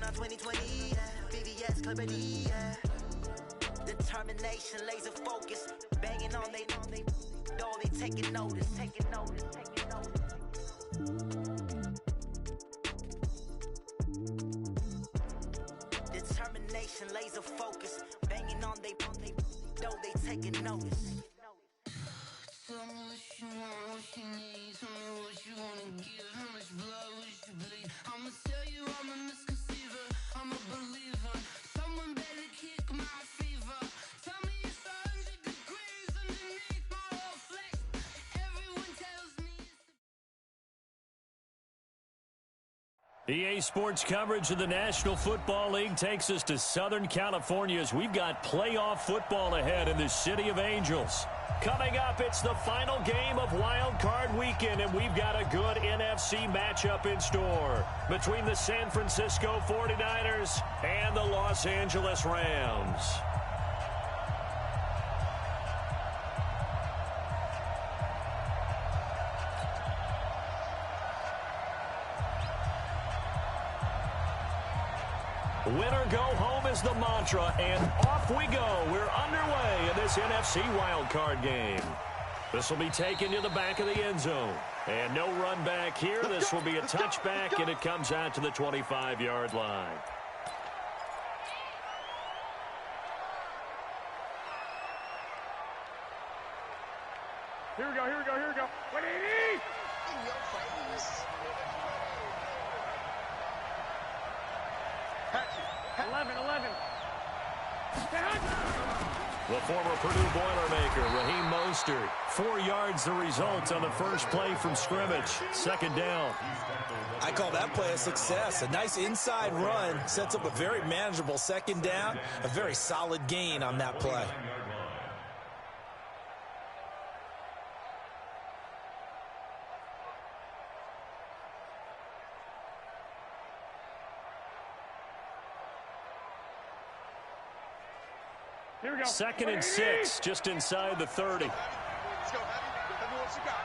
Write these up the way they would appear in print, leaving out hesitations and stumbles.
on 2020, yeah. BVS, Liberty, yeah. Determination, laser focus, banging on they taking notice. Determination, laser focus, banging on they taking notice. Tell me what you want, what you need. Tell me what you wanna give. How much blood would you bleed? I'ma tell you I'm a misconceiver. I'm a believer. Someone better kick my fever. Tell me it's 100 degrees underneath my whole flesh. Everyone tells me EA Sports coverage of the National Football League takes us to Southern California as we've got playoff football ahead in the City of Angels. Coming up, it's the final game of Wild Card Weekend, and we've got a good NFC matchup in store between the San Francisco 49ers and the Los Angeles Rams. Winner go home is the mantra, and off we go. We're underway in this NFC wildcard game. This will be taken to the back of the end zone. And no run back here. This will be a touchback, and it comes out to the 25-yard line. Here we go. 180! 11. The former Purdue Boilermaker, Raheem Mostert. 4 yards the result on the first play from scrimmage. Second down. I call that play a success. A nice inside run sets up a very manageable second down. A very solid gain on that play. Here we go. 2nd and 6, just inside the 30. Let's go, Heavy, what you got?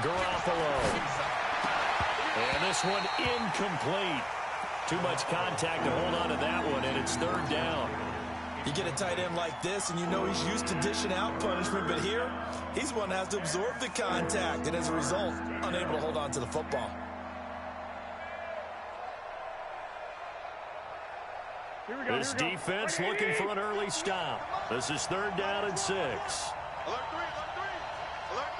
Garoppolo. And this one incomplete. Too much contact to hold on to that one, and it's 3rd down. You get a tight end like this, and you know he's used to dishing out punishment, but here, he's one that has to absorb the contact, and as a result, unable to hold on to the football. This defense looking for an early stop. This is 3rd down and 6. Alert 3. Alert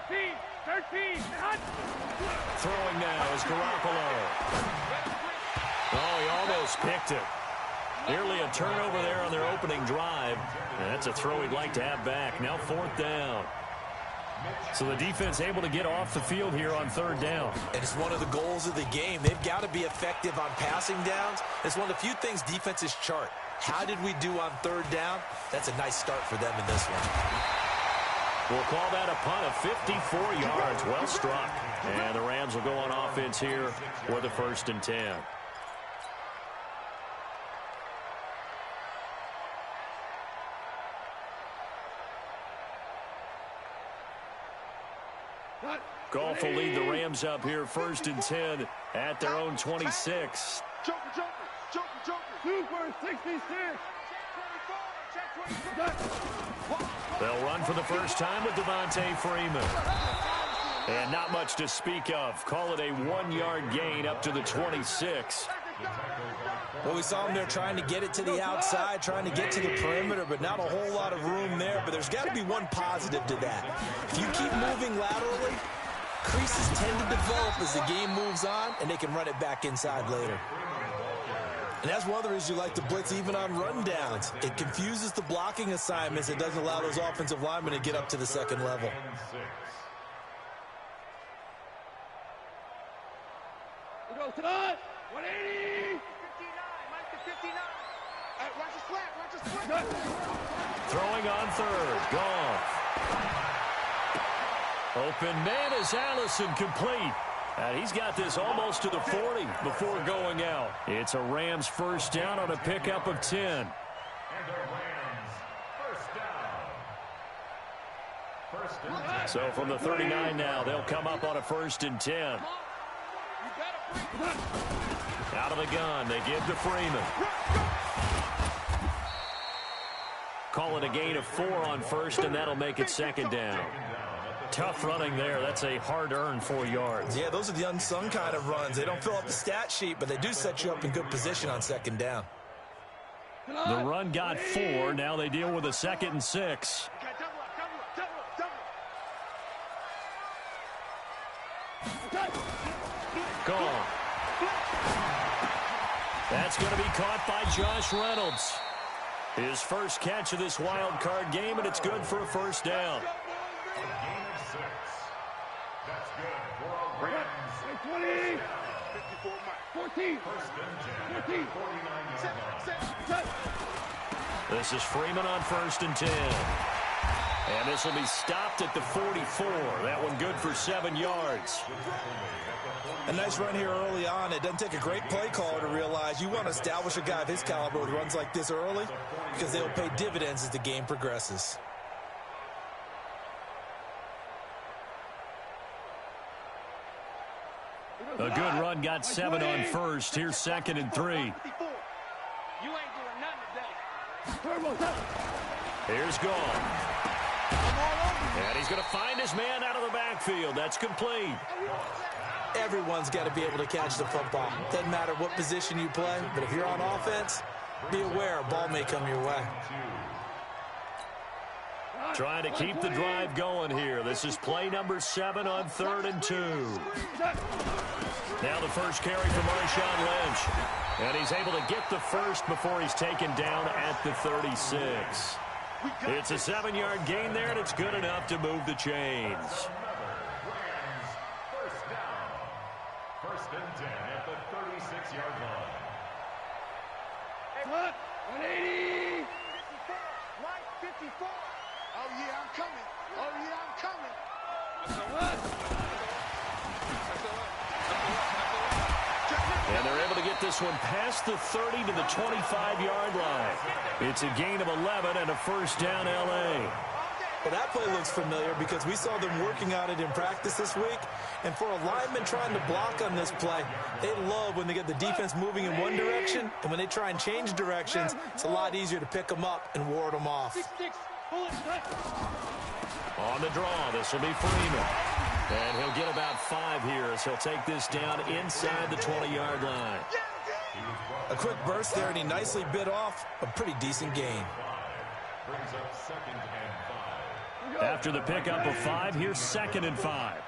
3. 13. Throwing now is Garoppolo. Oh, he almost picked it. Nearly a turnover there on their opening drive. And that's a throw he'd like to have back. Now 4th down. So the defense able to get off the field here on 3rd down. And it's one of the goals of the game. They've got to be effective on passing downs. It's one of the few things defenses chart. How did we do on 3rd down? That's a nice start for them in this one. We'll call that a punt of 54 yards. Well struck. And the Rams will go on offense here for the 1st and 10. Goff will lead the Rams up here 1st and 10 at their own 26. Joker. Super 66. They'll run for the first time with Devontae Freeman. And not much to speak of. Call it a 1-yard gain up to the 26. Well, we saw him there trying to get it to the outside, trying to get to the perimeter, but not a whole lot of room there. But there's got to be one positive to that. If you keep moving laterally, creases tend to develop as the game moves on, and they can run it back inside later. And that's one of the reasons you like to blitz even on rundowns. It confuses the blocking assignments. It doesn't allow those offensive linemen to get up to the second level. We go, Todd. 180. 59. Mike to 59. Watch the slant. Throwing on 3rd. Goff. Open man is Allison, complete. And he's got this almost to the 40 before going out. It's a Rams 1st down on a pickup of 10. So from the 39 now, they'll come up on a 1st and 10. Out of the gun, they give to Freeman. Call it a gain of 4 on 1st, and that'll make it 2nd down. Tough running there. That's a hard-earned 4 yards. Yeah, those are the unsung kind of runs. They don't fill up the stat sheet, but they do set you up in good position on 2nd down. The run got 4. Now they deal with a 2nd and 6. Gone. That's going to be caught by Josh Reynolds. His first catch of this wild card game, and it's good for a 1st down. That's good for a Rams. 20. 14. 14. This is Freeman on 1st and 10. And this will be stopped at the 44. That one good for 7 yards. A nice run here early on. It doesn't take a great play caller to realize you want to establish a guy of his caliber with runs like this early because they'll pay dividends as the game progresses. A good run got 7 on 1st. Here's 2nd and 3. You ain't doing nothing today. Here's Gone. And he's going to find his man out of the backfield. That's complete. Everyone's got to be able to catch the football. Doesn't matter what position you play, but if you're on offense, be aware a ball may come your way. Trying to keep the drive going here. This is play number 7 on 3rd and 2. Now the first carry for Marshawn Lynch. And he's able to get the first before he's taken down at the 36. It's a 7-yard gain there, and it's good enough to move the chains. First down. 1st and 10 at the 36-yard line. Hey, what? 180. 54. Right, 54. Oh, yeah, I'm coming. Oh, yeah, I'm coming. That's a what? And they're able to get this one past the 30 to the 25-yard line. It's a gain of 11 and a 1st down L.A. Well, that play looks familiar because we saw them working on it in practice this week. And for a lineman trying to block on this play, they love when they get the defense moving in one direction. And when they try and change directions, it's a lot easier to pick them up and ward them off. On the draw, this will be Freeman. And he'll get about 5 here as he'll take this down inside the 20-yard line. A quick burst there, and he nicely bit off a pretty decent gain. Brings up 2nd and 5. After the pickup of 5, here's 2nd and 5.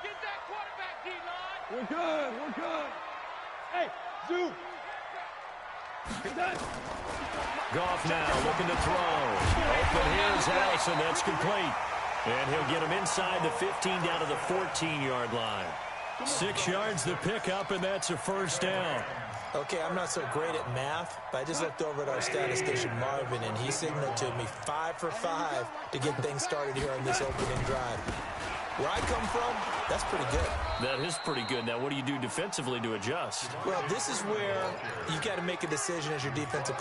Get that quarterback, D-line. We're good. We're good. Hey, Zoo. Goff now looking to throw. Open, here's Allison. That's complete. And he'll get him inside the 15 down to the 14-yard line. 6 yards the pickup, and that's a 1st down. Okay, I'm not so great at math, but I just looked over at our statistician, Marvin, and he signaled to me 5 for 5 to get things started here on this opening drive. Where I come from, that's pretty good. That is pretty good. Now, what do you do defensively to adjust? Well, this is where you got to make a decision as a defensive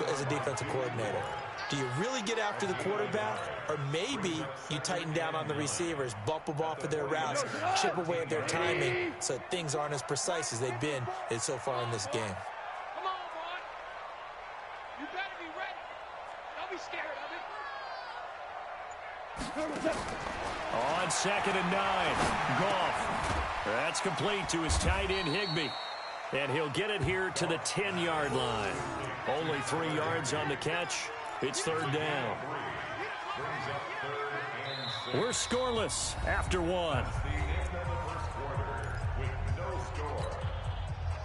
coordinator. Do you really get after the quarterback, or maybe you tighten down on the receivers, bump them off of their routes, chip away at their timing, so things aren't as precise as they've been so far in this game. Come on, boy. You better be ready. Don't be scared of it. On 2nd and 9, Goff. That's complete to his tight end, Higbee. And he'll get it here to the 10-yard line. Only 3 yards on the catch. It's 3rd down. We're scoreless after 1.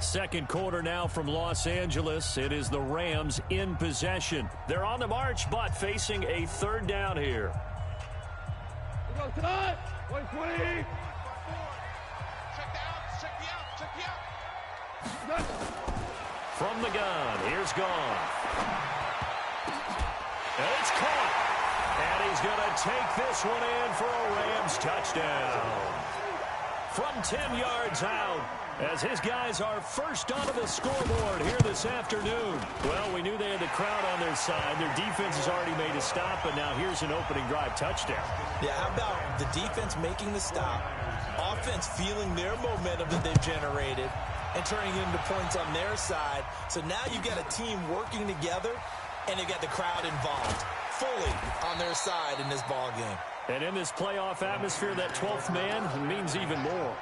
Second quarter now from Los Angeles. It is the Rams in possession. They're on the march, but facing a 3rd down here. Go tonight. 120. Check the out. From the gun, here's Gone. And it's caught. And he's going to take this one in for a Rams touchdown. From 10 yards out, as his guys are first onto the scoreboard here this afternoon. Well, we knew they had the crowd on their side. Their defense has already made a stop, and now here's an opening drive touchdown. Yeah, how about the defense making the stop, offense feeling their momentum that they've generated, and turning it into points on their side. So now you've got a team working together, and they've got the crowd involved fully on their side in this ball game. And in this playoff atmosphere, that 12th man means even more.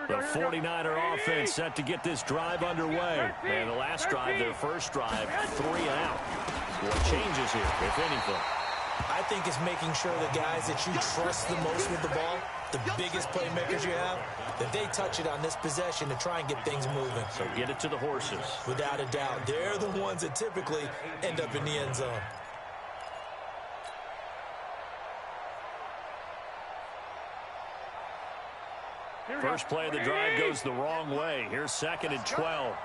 The 49er offense set to get this drive underway. And the last drive, their first drive, 3 out. What changes here, if anything? I think it's making sure the guys that you trust the most with the ball, the biggest playmakers you have, that they touch it on this possession to try and get things moving. So get it to the horses. Without a doubt. They're the ones that typically end up in the end zone. First play of the drive goes the wrong way. Here's 2nd and 12.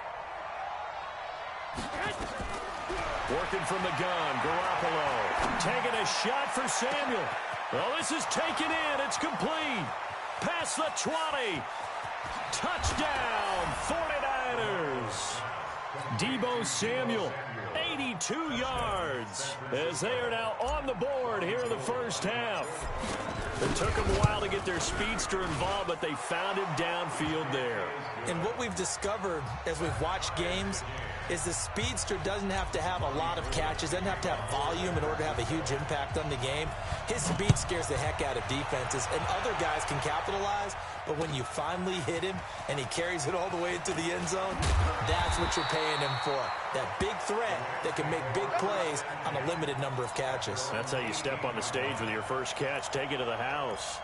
Working from the gun, Garoppolo. Taking a shot for Samuel. Well, this is taken in. It's complete. Past the 20. Touchdown, 49ers. Deebo Samuel, 82 yards, as they are now on the board here in the first half. It took them a while to get their speedster involved, but they found him downfield there. And what we've discovered as we've watched games is the speedster doesn't have to have a lot of catches, doesn't have to have volume in order to have a huge impact on the game. His speed scares the heck out of defenses, and other guys can capitalize, but when you finally hit him and he carries it all the way into the end zone, that's what you're paying him for. That big threat that can make big plays on a limited number of catches. That's how you step on the stage with your first catch. Take it to the house.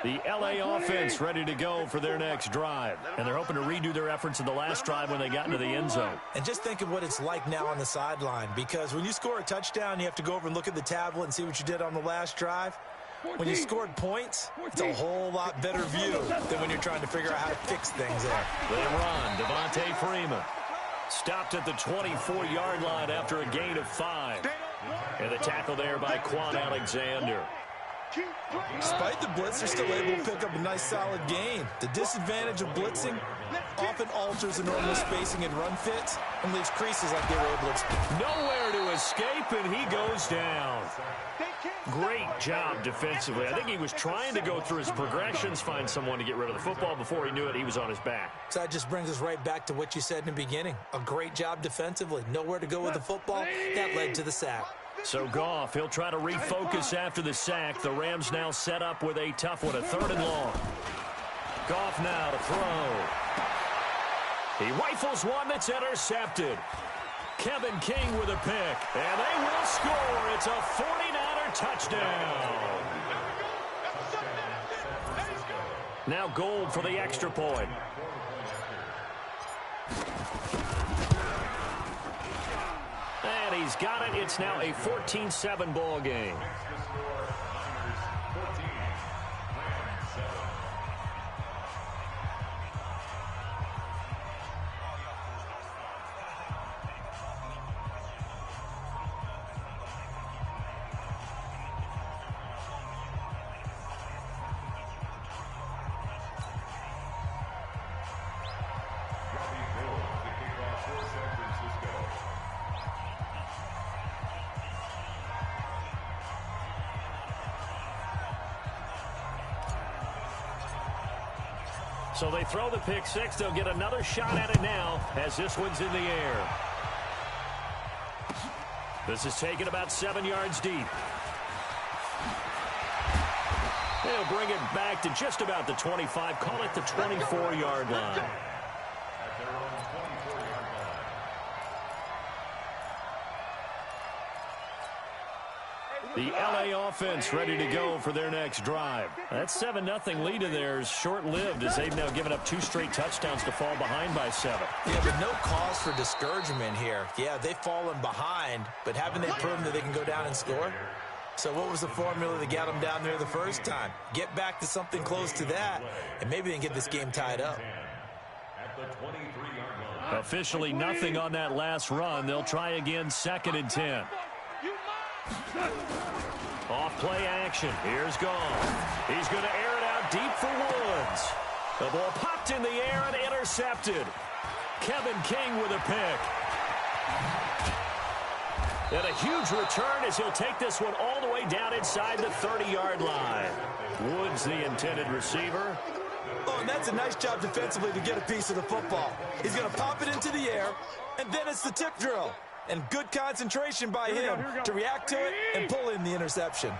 The L.A. offense ready to go for their next drive. And they're hoping to redo their efforts in the last drive when they got into the end zone. And just think of what it's like now on the sideline, because when you score a touchdown, you have to go over and look at the tablet and see what you did on the last drive. When you scored points, it's a whole lot better view than when you're trying to figure out how to fix things there. They run. Devontae Freeman stopped at the 24-yard line after a gain of 5. And the tackle there by Quan Alexander. Despite the blitz, they're still able to pick up a nice solid gain. The disadvantage of blitzing often alters the normal spacing and run fits and leaves creases like they were able to exploit. Nowhere to escape, and he goes down. Great job defensively. I think he was trying to go through his progressions, find someone to get rid of the football. Before he knew it, he was on his back. So that just brings us right back to what you said in the beginning. A great job defensively. Nowhere to go with the football. That led to the sack. So Goff, he'll try to refocus after the sack. The Rams now set up with a tough one, a 3rd and long. Goff now to throw. He rifles one that's intercepted. Kevin King with a pick, and they will score. It's a 49er touchdown. Now Gold for the extra point. And he's got it. It's now a 14-7 ball game. So they throw the pick six. They'll get another shot at it now as this one's in the air. This is taken about 7 yards deep. They'll bring it back to just about the 25. Call it the 24-yard line. The L.A. offense ready to go for their next drive. That 7-0 lead of theirs short-lived as they've now given up 2 straight touchdowns to fall behind by 7. Yeah, but no cause for discouragement here. Yeah, they've fallen behind, but haven't they proven that they can go down and score? So what was the formula that got them down there the first time? Get back to something close to that, and maybe they can get this game tied up. Officially nothing on that last run. They'll try again, 2nd and 10. Off play action. Here's Gone. He's going to air it out deep for Woods. The ball popped in the air and intercepted. Kevin King with a pick. And a huge return as he'll take this one all the way down inside the 30-yard line. Woods, the intended receiver. Oh, and that's a nice job defensively to get a piece of the football. He's going to pop it into the air, and then it's the tip drill. And good concentration by him to react to it and pull in the interception.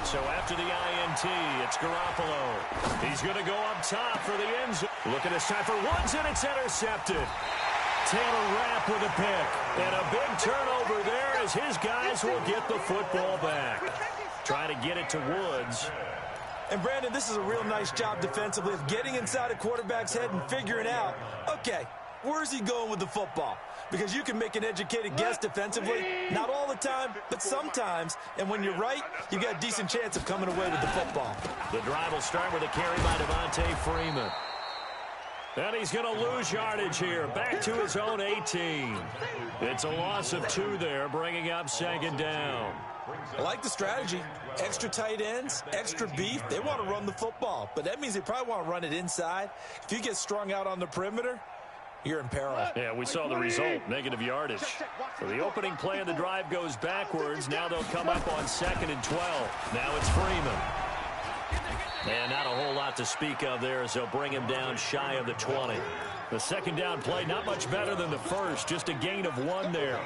So after the INT, it's Garoppolo. He's going to go up top for the end zone. Looking this time for Woods, and it's intercepted. Taylor Rapp with a pick. And a big turnover there as his guys will get the football back. Trying to get it to Woods. And, Brandon, this is a real nice job defensively of getting inside a quarterback's head and figuring out, okay, where's he going with the football? Because you can make an educated guess defensively, not all the time, but sometimes. And when you're right, you got a decent chance of coming away with the football. The drive will start with a carry by Devontae Freeman. And he's going to lose yardage here, back to his own 18. It's a loss of 2 there, bringing up 2nd down. I like the strategy. Extra tight ends, extra beef. They want to run the football, but that means they probably want to run it inside. If you get strung out on the perimeter, you're in peril. Yeah, we saw the result, negative yardage. So the opening play of the drive goes backwards. Now they'll come up on 2nd and 12. Now it's Freeman. And not a whole lot to speak of there as they'll bring him down shy of the 20. The 2nd down play, not much better than the first, just a gain of 1 there.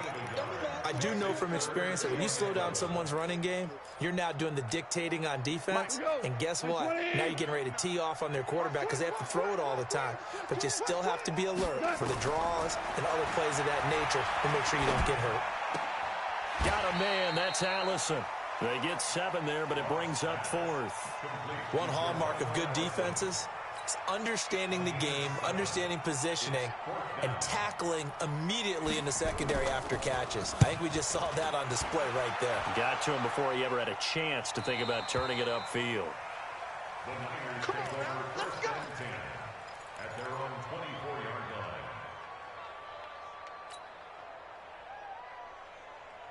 I do know from experience that when you slow down someone's running game, you're now doing the dictating on defense. And guess what? Now you're getting ready to tee off on their quarterback because they have to throw it all the time. But you still have to be alert for the draws and other plays of that nature to make sure you don't get hurt. Got a man. That's Allison. They get 7 there, but it brings up 4th. One hallmark of good defenses is understanding the game, understanding positioning, and tackling immediately in the secondary after catches. I think we just saw that on display right there. Got to him before he ever had a chance to think about turning it upfield. Come on, let's go. At their own 24-yard line.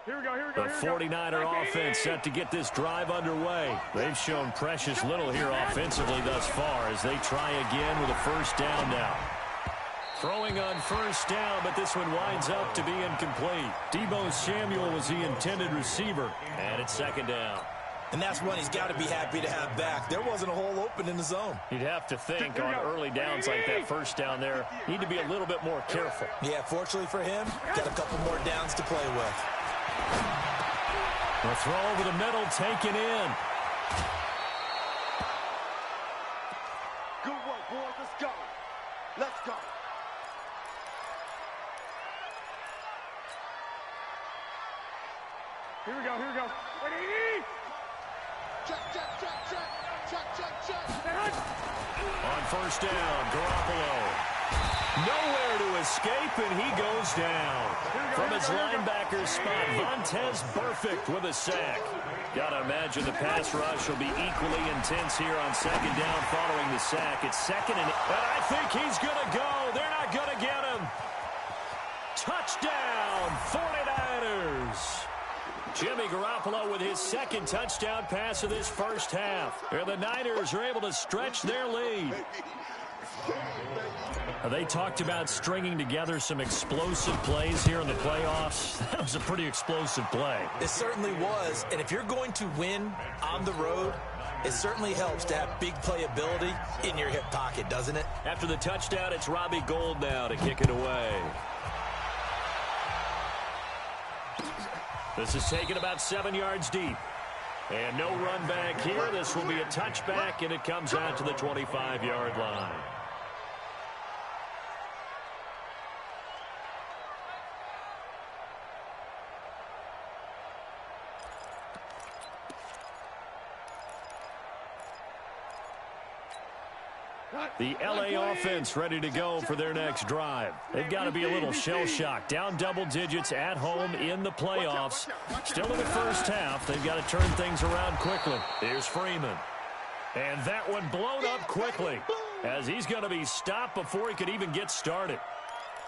Here we go. The 49er offense set to get this drive underway. They've shown precious little here offensively thus far as they try again with a 1st down now. Throwing on 1st down, but this one winds up to be incomplete. Deebo Samuel was the intended receiver, and it's 2nd down. And that's one he's got to be happy to have back. There wasn't a hole open in the zone. You'd have to think on early downs like that 1st down there, need to be a little bit more careful. Yeah, fortunately for him, got a couple more downs to play with. The throw over the middle, taken in. Good work, boys. Let's go. Let's go. Here we go. 180. Check. On 1st down, Garoppolo. Nowhere to escape, and he goes down. From his linebacker spot, Vontaze Burfict with a sack. Gotta imagine the pass rush will be equally intense here on 2nd down following the sack. It's 2nd and I think he's gonna go. They're not gonna get him. Touchdown, 49ers. Jimmy Garoppolo with his 2nd touchdown pass of this 1st half. And the Niners are able to stretch their lead. They talked about stringing together some explosive plays here in the playoffs. That was a pretty explosive play. It certainly was. And if you're going to win on the road, it certainly helps to have big playability in your hip pocket, doesn't it? After the touchdown, it's Robbie Gould now to kick it away. This is taken about 7 yards deep. And no run back here. This will be a touchback, and it comes out to the 25-yard line. The LA offense ready to go for their next drive. They've got to be a little shell-shocked. Down double digits at home in the playoffs. Still in the first half. They've got to turn things around quickly. Here's Freeman. And that one blown up quickly as he's going to be stopped before he could even get started.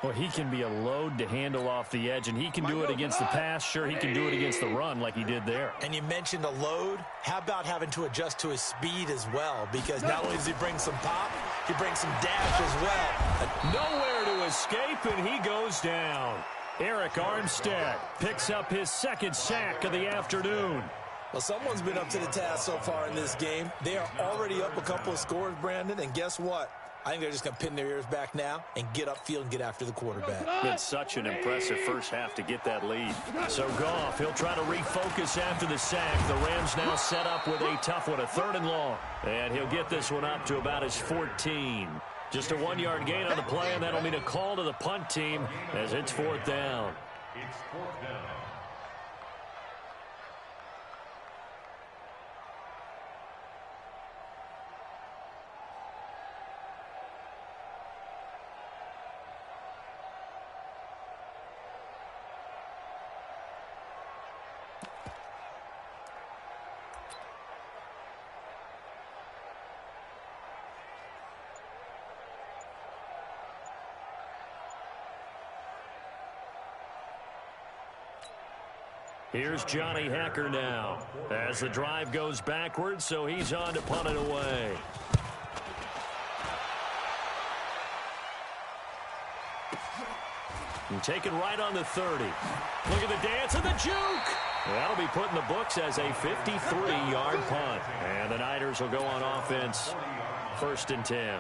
Well, he can be a load to handle off the edge, and he can do it against the pass. Sure, he can do it against the run like he did there. And you mentioned a load. How about having to adjust to his speed as well? Because not only does he bring some pop, he brings some dash as well. Nowhere to escape, and he goes down. Eric Armstead picks up his second sack of the afternoon. Well, someone's been up to the task so far in this game. They are already up a couple of scores, Brandon, and guess what? I think they're just going to pin their ears back now and get upfield and get after the quarterback. Been such an impressive first half to get that lead. So Goff, he'll try to refocus after the sack. The Rams now set up with a tough one, a 3rd and long. And he'll get this one up to about his 14. Just a 1-yard gain on the play, and that'll mean a call to the punt team as it's 4th down. It's 4th down. Here's Johnny Hecker now as the drive goes backwards, so he's on to punt it away. And taken right on the 30. Look at the dance and the juke. That'll be put in the books as a 53-yard punt. And the Niners will go on offense, 1st and 10.